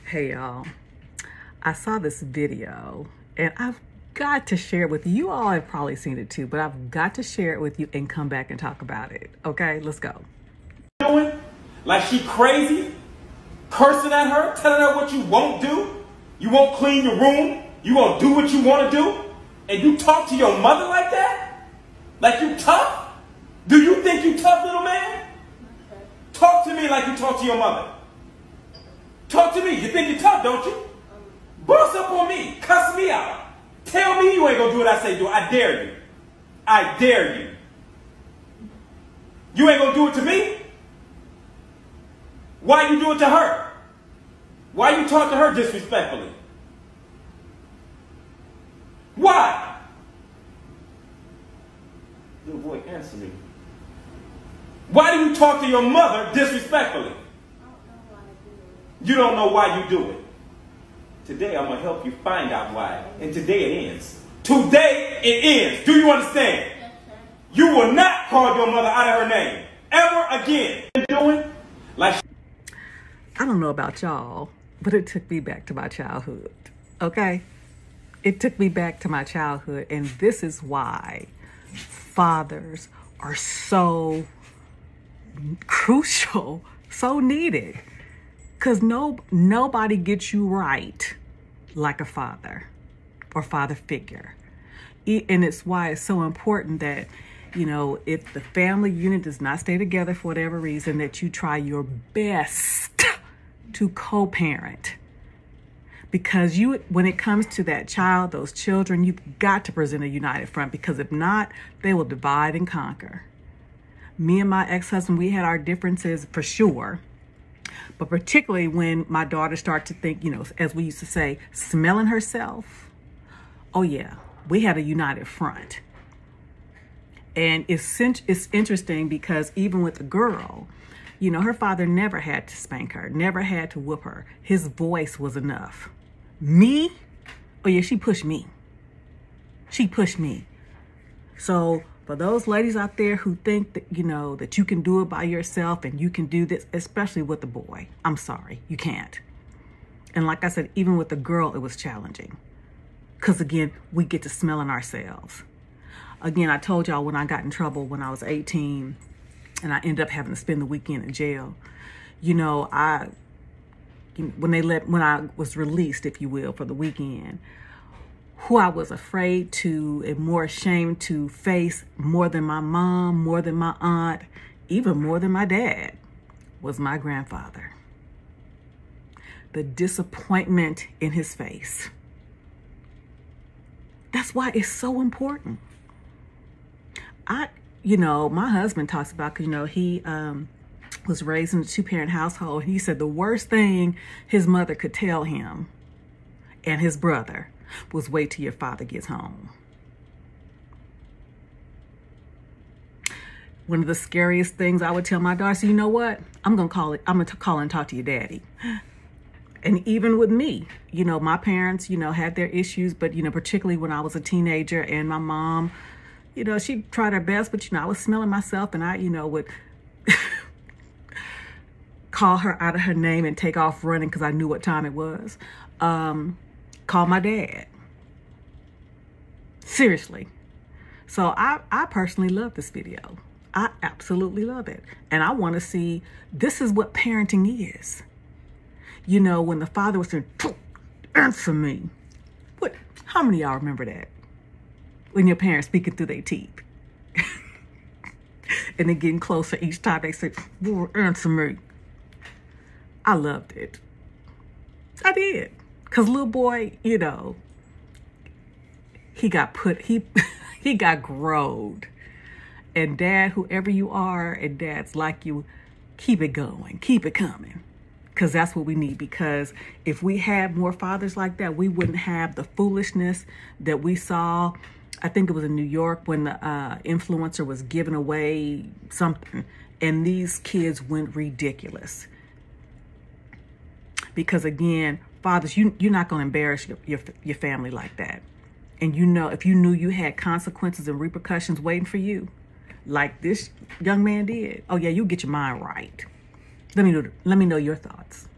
Hey y'all, I saw this video and I've got to share it with you. You all have probably seen it too, but I've got to share it with you and come back and talk about it. Okay, let's go. Doing like she crazy, cursing at her, telling her what you won't do. You won't clean your room. You won't do what you want to do. And you talk to your mother like that? Like you tough? Do you think you tough, little man? Talk to me like you talk to your mother. Talk to me. You think you're tough, don't you? Boss up on me. Cuss me out. Tell me you ain't gonna do what I say do. I dare you. I dare you. You ain't gonna do it to me? Why you do it to her? Why you talk to her disrespectfully? Why? Little boy, answer me. Why do you talk to your mother disrespectfully? You don't know why you do it. Today I'm going to help you find out why. And today it ends. Today it ends. Do you understand? Yes, sir. You will not call your mother out of her name. Ever again. Doing like I don't know about y'all, but it took me back to my childhood. Okay? It took me back to my childhood. And this is why fathers are so crucial, so needed. Because nobody gets you right like a father or father figure. And it's why it's so important that, you know, if the family unit does not stay together for whatever reason, that you try your best to co-parent. Because when it comes to that child, those children, you've got to present a united front, because if not, they will divide and conquer. Me and my ex-husband, we had our differences for sure. But particularly when my daughter started to think, you know, as we used to say, smelling herself. Oh, yeah, we had a united front. And it's interesting because even with the girl, you know, her father never had to spank her, never had to whoop her. His voice was enough. Me? Oh, yeah, she pushed me. She pushed me. So for those ladies out there who think that, you know, that you can do it by yourself and you can do this, especially with the boy, I'm sorry, you can't. And like I said, even with the girl, it was challenging. Because again, we get to smelling ourselves. Again, I told y'all when I got in trouble when I was 18 and I ended up having to spend the weekend in jail, you know, when I was released, if you will, for the weekend, who I was afraid to and more ashamed to face more than my mom, more than my aunt, even more than my dad, was my grandfather. The disappointment in his face. That's why it's so important. You know, my husband talks about, because, you know, he was raised in a two-parent household. He said the worst thing his mother could tell him and his brother was wait till your father gets home. One of the scariest things I would tell my daughter, so you know what? I'm going to call and talk to your daddy. And even with me, you know, my parents, you know, had their issues, but, you know, particularly when I was a teenager and my mom, you know, she tried her best, but, you know, I was smelling myself and I, you know, would call her out of her name and take off running because I knew what time it was. Call my dad. Seriously. So I personally love this video. I absolutely love it. And I want to see, this is what parenting is. You know, when the father was saying, answer me. How many of y'all remember that? When your parents speaking through their teeth. And then getting closer each time they say, answer me. I loved it. I did. Because little boy, you know, he got growed. And dad, whoever you are, and dad's like you, keep it going, keep it coming. Because that's what we need. Because if we had more fathers like that, we wouldn't have the foolishness that we saw. I think it was in New York when the influencer was giving away something. And these kids went ridiculous. Because again, fathers, you're not going to embarrass your family like that. And you know, if you knew you had consequences and repercussions waiting for you, like this young man did, oh yeah, you get your mind right. Let me know your thoughts.